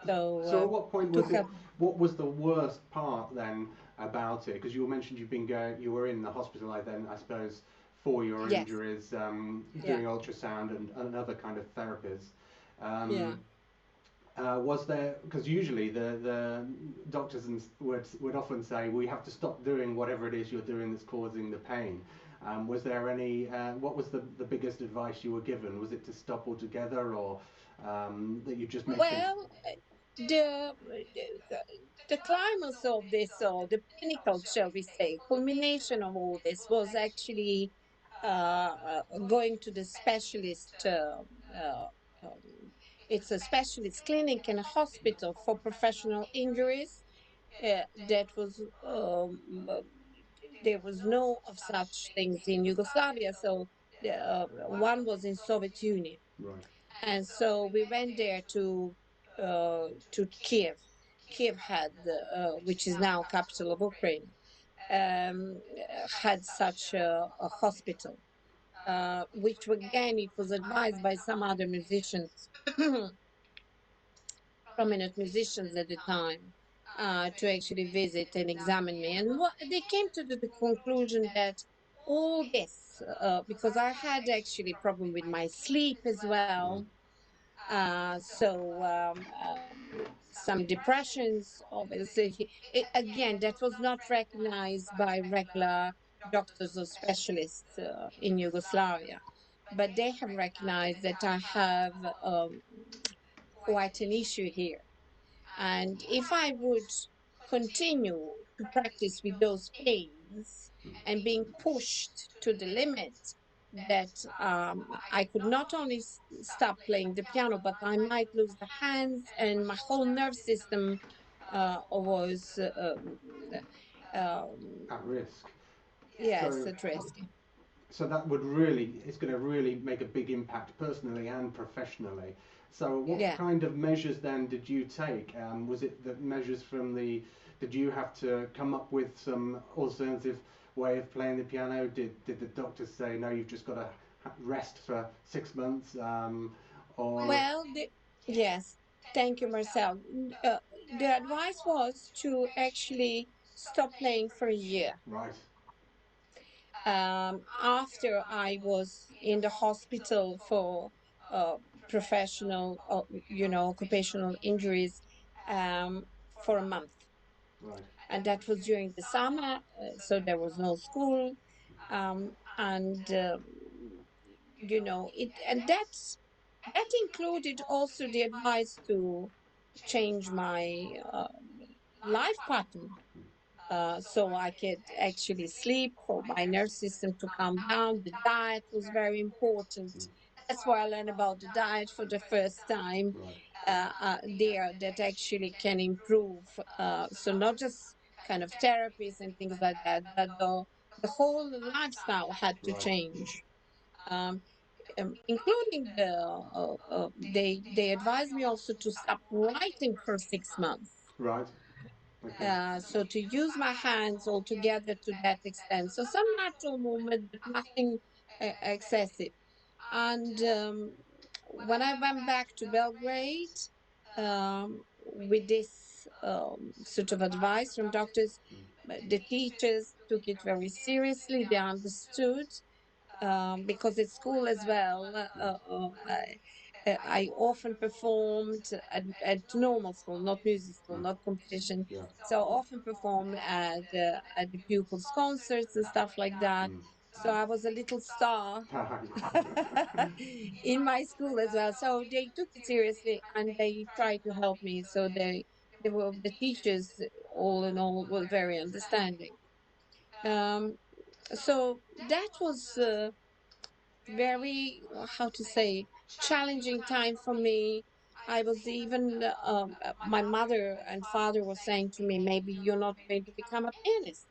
So So at what point to was it? help, What was the worst part then about it? Because you mentioned you were in the hospital. Then I suppose for your yes, injuries, yeah, doing ultrasound and other kind of therapies. yeah. Um, was there, because usually the doctors would often say, well, you have to stop doing whatever it is you're doing that's causing the pain. Was there any, what was the biggest advice you were given? Was it to stop altogether, or that you just make things? Well, the the climax of this, or the pinnacle, shall we say, culmination of all this was actually going to the specialist. Um, it's a specialist clinic and a hospital for professional injuries. That was there was no of such things in Yugoslavia. So one was in Soviet Union, Right. and so we went there to Kiev. Kiev had, which is now capital of Ukraine, had such a hospital, which again it was advised by some other musicians, prominent musicians at the time, to actually visit and examine me. And what they came to the conclusion that all this, because I had actually problem with my sleep as Mm. well, some depressions, obviously. Again, that was not recognized by regular doctors or specialists in Yugoslavia, but they have recognized that I have quite an issue here. And if I would continue to practice with those pains and being pushed to the limit, that I could not only stop playing the piano, but I might lose the hands, and my whole nerve system was, um, At risk. yes, So, at risk. so that it's going to really make a big impact personally and professionally. So what Yeah. kind of measures then did you take? Was it the measures from did you have to come up with some alternative way of playing the piano? Did the doctors say, no, you've just got to rest for 6 months? Or, Well, yes, thank you, Marcel. The advice was to actually stop playing for a year. right, After I was in the hospital for uh, professional, occupational injuries, for a month. right, And that was during the summer, so there was no school. And, and that included also the advice to change my life pattern, so I could actually sleep, for my nerve system to calm down. The diet was very important. mm, That's why I learned about the diet for the first time right, there, that actually can improve. So not just kind of therapies and things like that, but the whole lifestyle had to right, change. Um, Including they advised me also to stop writing for 6 months, right, okay, so to use my hands altogether to that extent. So some natural movement, but nothing excessive. And when I went back to Belgrade with this sort of advice from doctors, the teachers took it very seriously. They understood, because at school as well, I often performed at normal school, not music school, mm, not competition. yeah, So I often performed at the pupils' concerts and stuff like that. mm. So I was a little star Yeah. in my school as well. So they took it seriously and they tried to help me. So they were the teachers, all in all, were very understanding. Um, so that was very, how to say, challenging time for me. I was even my mother and father were saying to me, maybe you're not going to become a pianist.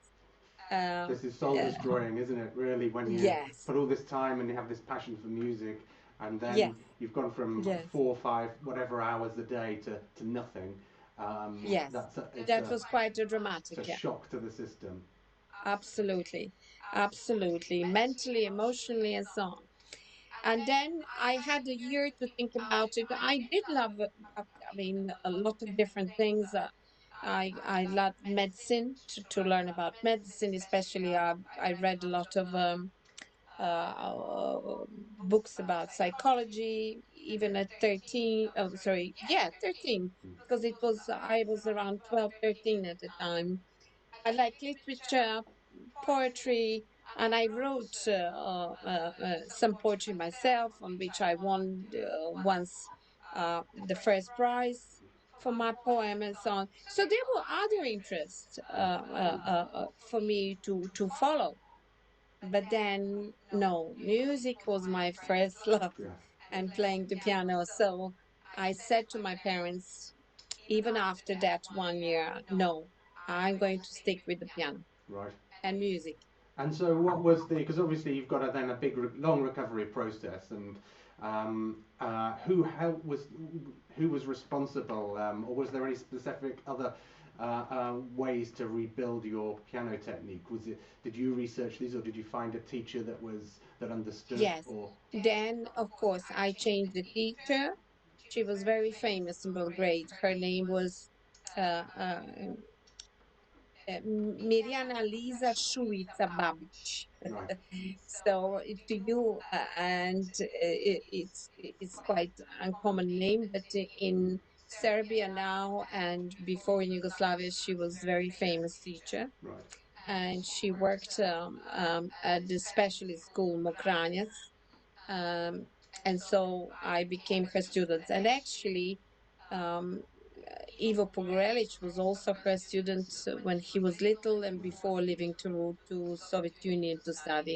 um, This is soul uh, destroying, isn't it? Really, when you yes, put all this time and you have this passion for music, and yes, then you've gone from yes, 4 or 5 whatever hours a day to nothing. yes, That's that was quite a dramatic, it's a yeah. shock to the system. Absolutely, absolutely, mentally, emotionally, and so on. And then I had a year to think about it. I did love, I mean, a lot of different things. I loved medicine to learn about medicine, especially. I read a lot of books about psychology, even at 13. Oh, sorry, yeah, 13, Mm. because I was around 12, 13 at the time. I like literature, poetry, and I wrote some poetry myself, on which I won once the first prize for my poem and so on. So there were other interests for me to follow. But then, no, music was my first love Yeah. and playing the piano. So I said to my parents, even after that 1 year, no, I'm going to stick with the piano Right. and music. And so, what was the? Because obviously you've got then a big, long recovery process, and who was responsible, or was there any specific other ways to rebuild your piano technique? Was it? Did you research these, or did you find a teacher that understood? Yes. Or Then, of course, I changed the teacher. She was very famous in Belgrade. Her name was uh, uh, Mirjana Liza Šuica Babić. right, So to you, and it's quite uncommon name, but in Serbia now and before in Yugoslavia, she was very famous teacher, right, and she worked at the specialist school Mokranjac, um, and so I became her student. And actually, um, Ivo Pogorelic was also her student when he was little and before leaving to Soviet Union to study.